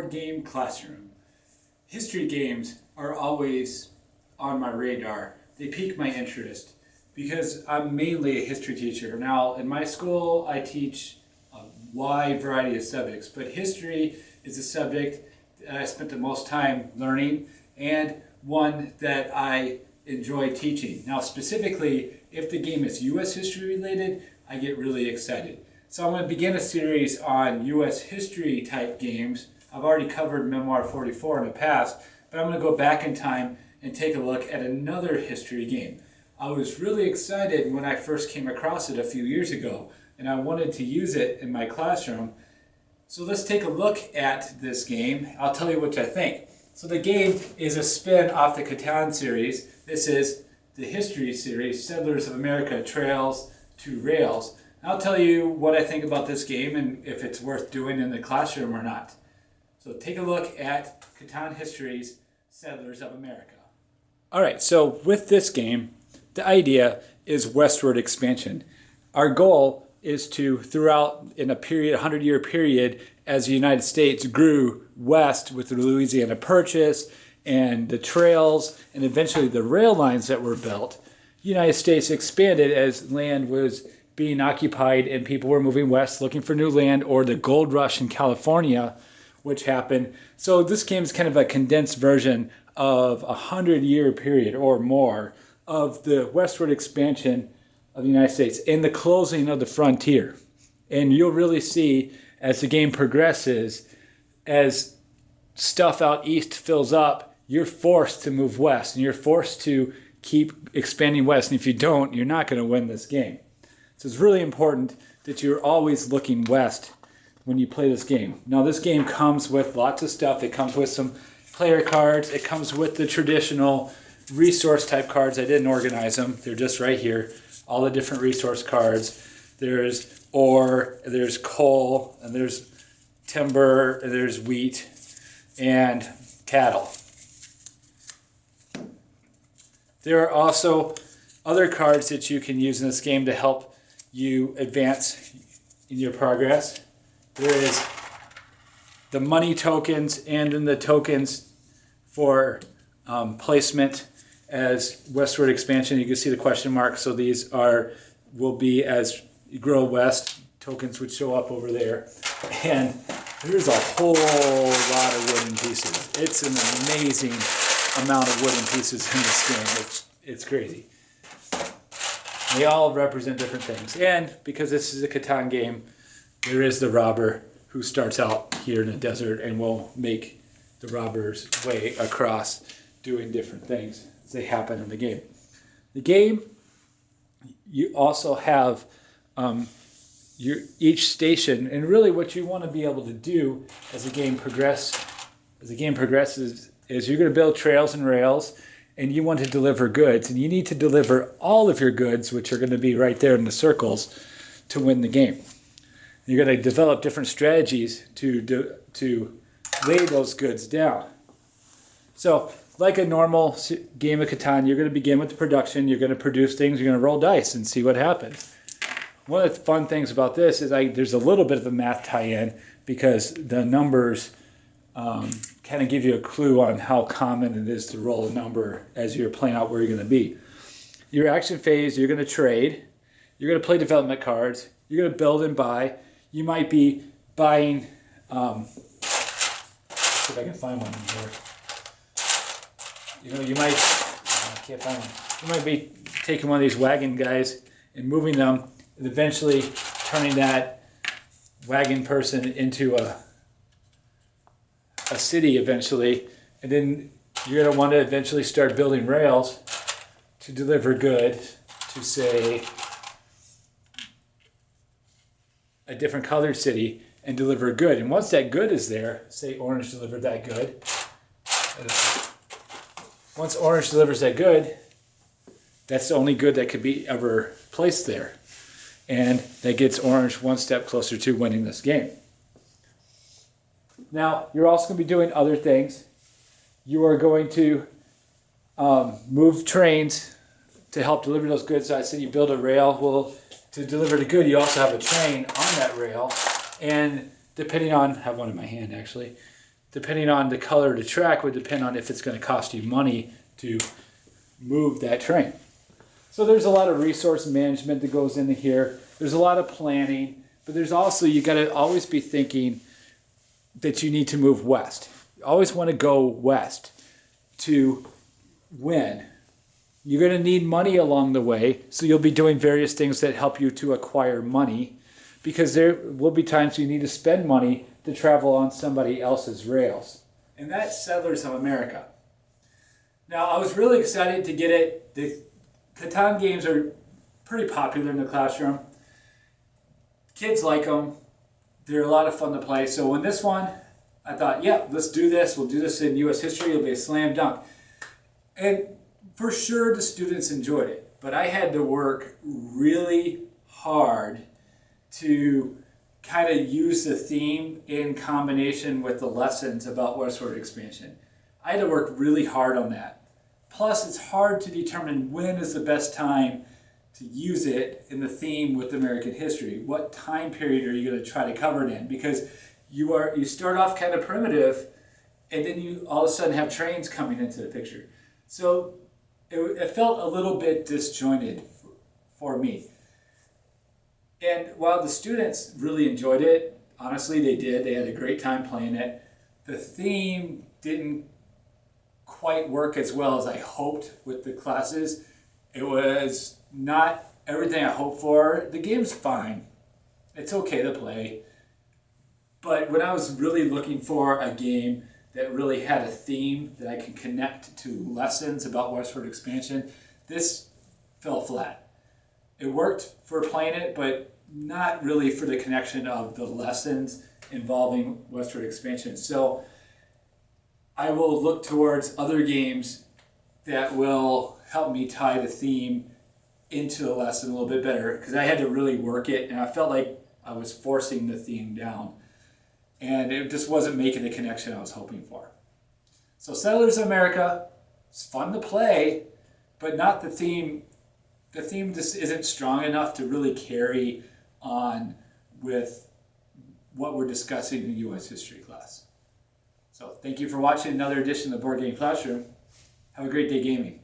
board game classroom. History games are always on my radar. They pique my interest because I'm mainly a history teacher. Now, in my school, I teach a wide variety of subjects, but history is a subject that I spent the most time learning and one that I enjoy teaching. Now, specifically, if the game is U.S. history related, I get really excited. So I'm going to begin a series on U.S. history type games. I've already covered Memoir 44 in the past, but I'm going to go back in time and take a look at another history game. I was really excited when I first came across it a few years ago, and I wanted to use it in my classroom. So let's take a look at this game. I'll tell you what I think. So the game is a spin off the Catan series. This is the history series, Settlers of America, Trails to Rails. I'll tell you what I think about this game and if it's worth doing in the classroom or not. So take a look at Catan History's Settlers of America. Alright, so with this game, the idea is westward expansion. Our goal is to, throughout in a period, 100-year period, as the United States grew west with the Louisiana Purchase and the trails and eventually the rail lines that were built, the United States expanded as land was being occupied and people were moving west looking for new land, or the gold rush in California, which happened. So this game is kind of a condensed version of a 100-year period or more of the westward expansion of the United States and the closing of the frontier. And you'll really see as the game progresses, as stuff out east fills up, you're forced to move west and you're forced to keep expanding west. And if you don't, you're not going to win this game. So it's really important that you're always looking west when you play this game. Now this game comes with lots of stuff. It comes with some player cards. It comes with the traditional resource type cards. I didn't organize them. They're just right here. All the different resource cards. There's ore, there's coal, and there's timber, and there's wheat, and cattle. There are also other cards that you can use in this game to help you advance in your progress. There is the money tokens and then the tokens for placement as westward expansion. You can see the question mark. So these will be as you grow west, tokens would show up over there. And there's a whole lot of wooden pieces. It's an amazing amount of wooden pieces in this game. It's crazy. They all represent different things. And because this is a Catan game, there is the robber who starts out here in the desert and will make the robber's way across doing different things as they happen in the game. The game, you also have each station, and really what you want to be able to do as the game progresses is you're going to build trails and rails, and you want to deliver goods, and you need to deliver all of your goods, which are going to be right there in the circles, to win the game. You're going to develop different strategies to lay those goods down. So, like a normal game of Catan, you're going to begin with the production, you're going to produce things, you're going to roll dice and see what happens. One of the fun things about this is there's a little bit of a math tie-in because the numbers kind of give you a clue on how common it is to roll a number as you're playing out where you're going to be. Your action phase, you're going to trade, you're going to play development cards, you're going to build and buy. You might be buying, see if I can find one in here. I can't find one. You might be taking one of these wagon guys and moving them and eventually turning that wagon person into a city eventually, and then you're going to want to eventually start building rails to deliver goods to, say, a different colored city and deliver a good. And once that good is there, say orange delivered that good. Once orange delivers that good, that's the only good that could be ever placed there. And that gets orange one step closer to winning this game. Now, you're also going to be doing other things. You are going to move trains to help deliver those goods. So I said you build a rail. Well, to deliver the good, you also have a train on that rail. And depending on, I have one in my hand actually, depending on the color of the track would depend on if it's going to cost you money to move that train. So there's a lot of resource management that goes into here. There's a lot of planning, but there's also, you got to always be thinking that you need to move west. You always want to go west to win. You're going to need money along the way, so you'll be doing various things that help you to acquire money, because there will be times you need to spend money to travel on somebody else's rails. And that's Settlers of America. Now, I was really excited to get it. The Catan games are pretty popular in the classroom. Kids like them. They're a lot of fun to play. So when this one, I thought, yeah, let's do this. We'll do this in U.S. history. It'll be a slam dunk. And for sure, the students enjoyed it. But I had to work really hard to kind of use the theme in combination with the lessons about westward expansion. I had to work really hard on that. Plus, it's hard to determine when is the best time to use it in the theme with American history. What time period are you going to try to cover it in? Because you start off kind of primitive, and then you all of a sudden have trains coming into the picture. So it felt a little bit disjointed for me. And while the students really enjoyed it, honestly they did, they had a great time playing it, the theme didn't quite work as well as I hoped with the classes. It was not everything I hoped for. The game's fine. It's okay to play. But when I was really looking for a game that really had a theme that I could connect to lessons about westward expansion, this fell flat. It worked for playing it, but not really for the connection of the lessons involving westward expansion. So I will look towards other games that will help me tie the theme into the lesson a little bit better, because I had to really work it, and I felt like I was forcing the theme down, and it just wasn't making the connection I was hoping for. So Settlers of America, it's fun to play, but not the theme. The theme just isn't strong enough to really carry on with what we're discussing in U.S. history class. So thank you for watching another edition of the Board Game Classroom. Have a great day gaming.